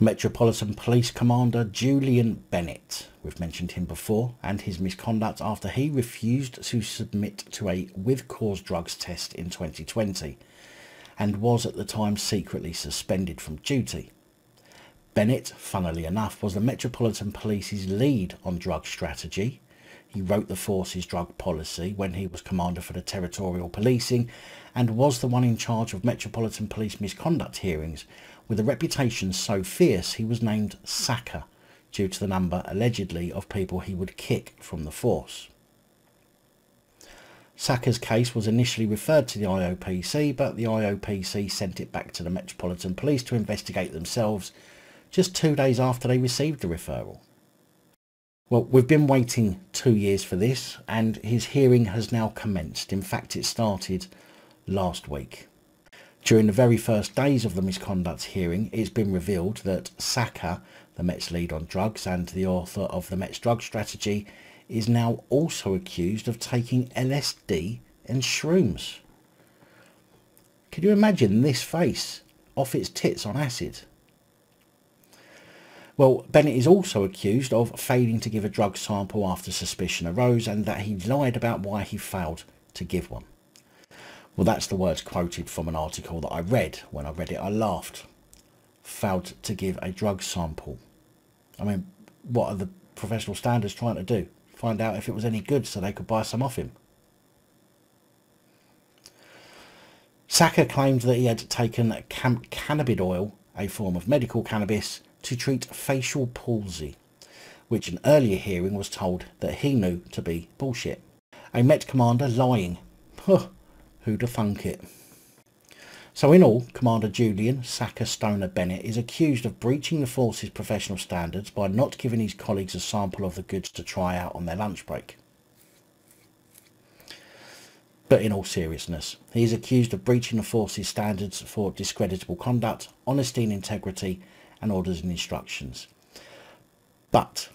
Metropolitan Police Commander Julian Bennett, we've mentioned him before, and his misconduct after he refused to submit to a with cause drugs test in 2020 and was at the time secretly suspended from duty. Bennett, funnily enough, was the Metropolitan Police's lead on drug strategy. He wrote the force's drug policy when he was commander for the territorial policing and was the one in charge of Metropolitan Police misconduct hearings, with a reputation so fierce he was named Sacker due to the number, allegedly, of people he would kick from the force. Sacker's case was initially referred to the IOPC, but the IOPC sent it back to the Metropolitan Police to investigate themselves just 2 days after they received the referral. Well, we've been waiting 2 years for this, and his hearing has now commenced. In fact, it started last week. During the very first days of the misconduct hearing, it's been revealed that Sacker, the Met's lead on drugs and the author of the Met's drug strategy, is now also accused of taking LSD and shrooms. Can you imagine this face off its tits on acid? Well, Bennett is also accused of failing to give a drug sample after suspicion arose and that he lied about why he failed to give one. Well, that's the words quoted from an article that I read. When I read it, I laughed. Failed to give a drug sample. I mean, what are the professional standards trying to do? Find out if it was any good so they could buy some off him. Sacker claimed that he had taken cannabis oil, a form of medical cannabis, to treat facial palsy, which an earlier hearing was told that he knew to be bullshit. A Met commander lying. Huh. Who'da thunk it? So in all, Commander Julian Sacker Stoner Bennett is accused of breaching the force's professional standards by not giving his colleagues a sample of the goods to try out on their lunch break. But in all seriousness, he is accused of breaching the force's standards for discreditable conduct, honesty and integrity, and orders and instructions. But,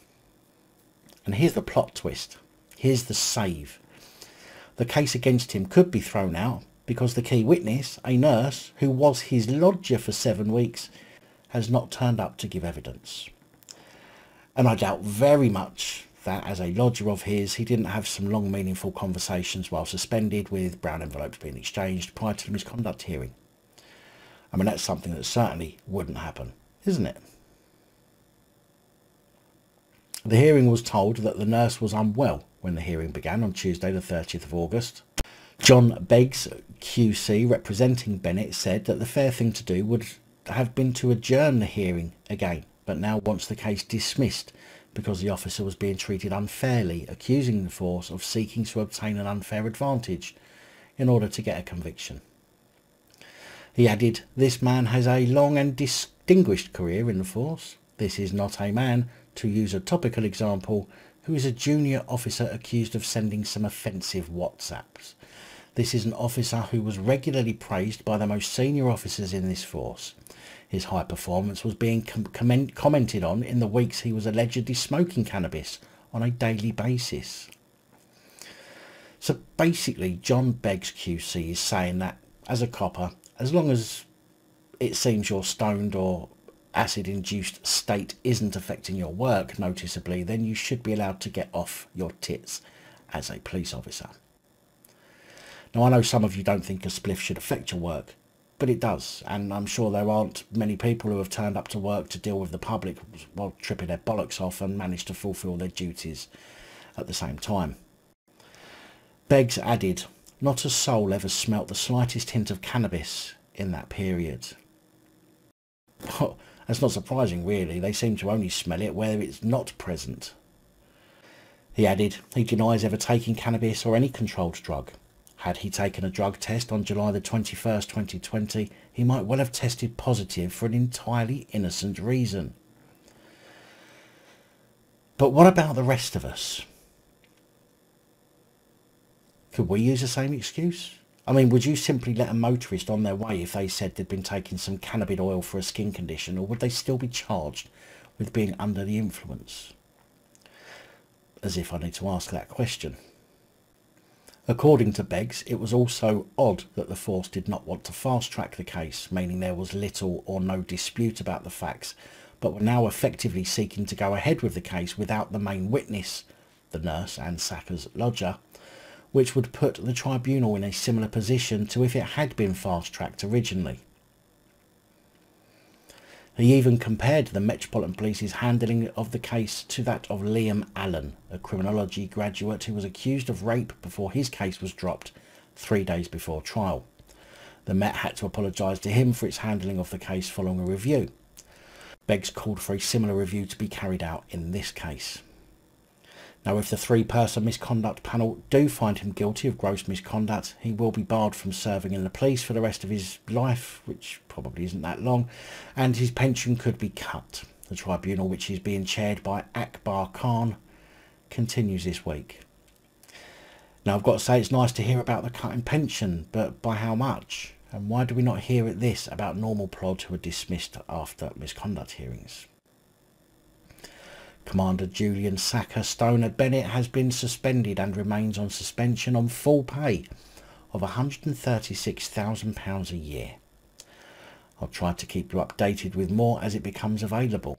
and here's the plot twist, here's the save. The case against him could be thrown out because the key witness, a nurse who was his lodger for 7 weeks, has not turned up to give evidence. And I doubt very much that as a lodger of his, he didn't have some long meaningful conversations while suspended with brown envelopes being exchanged prior to the misconduct hearing. I mean, that's something that certainly wouldn't happen, isn't it? The hearing was told that the nurse was unwell when the hearing began on Tuesday the 30th of August. John Beggs, QC, representing Bennett, said that the fair thing to do would have been to adjourn the hearing again, but now wants the case dismissed because the officer was being treated unfairly, accusing the force of seeking to obtain an unfair advantage in order to get a conviction. He added, "This man has a long and distinguished career in the force. This is not a man, to use a topical example, who is a junior officer accused of sending some offensive WhatsApps. This is an officer who was regularly praised by the most senior officers in this force. His high performance was being commented on in the weeks he was allegedly smoking cannabis on a daily basis." So basically, John Beggs QC is saying that as a copper, as long as it seems you're stoned or acid-induced state isn't affecting your work noticeably, then you should be allowed to get off your tits as a police officer. Now, I know some of you don't think a spliff should affect your work, but it does, and I'm sure there aren't many people who have turned up to work to deal with the public while tripping their bollocks off and managed to fulfil their duties at the same time. Beggs added, "Not a soul ever smelt the slightest hint of cannabis in that period." That's not surprising, really. They seem to only smell it where it's not present. He added, he denies ever taking cannabis or any controlled drug. Had he taken a drug test on July the 21st, 2020, he might well have tested positive for an entirely innocent reason. But what about the rest of us? Could we use the same excuse? I mean, would you simply let a motorist on their way if they said they'd been taking some cannabis oil for a skin condition, or would they still be charged with being under the influence? As if I need to ask that question. According to Beggs, it was also odd that the force did not want to fast-track the case, meaning there was little or no dispute about the facts, but were now effectively seeking to go ahead with the case without the main witness, the nurse and Sacker's lodger, which would put the tribunal in a similar position to if it had been fast-tracked originally. He even compared the Metropolitan Police's handling of the case to that of Liam Allen, a criminology graduate who was accused of rape before his case was dropped 3 days before trial. The Met had to apologise to him for its handling of the case following a review. Beggs called for a similar review to be carried out in this case. Now, if the 3-person misconduct panel do find him guilty of gross misconduct, he will be barred from serving in the police for the rest of his life, which probably isn't that long, and his pension could be cut. The tribunal, which is being chaired by Akbar Khan, continues this week. Now, I've got to say, it's nice to hear about the cut in pension, but by how much? And why do we not hear this about normal plods who are dismissed after misconduct hearings? Commander Julian Sacker Stoner Bennett has been suspended and remains on suspension on full pay of £136,000 a year. I'll try to keep you updated with more as it becomes available.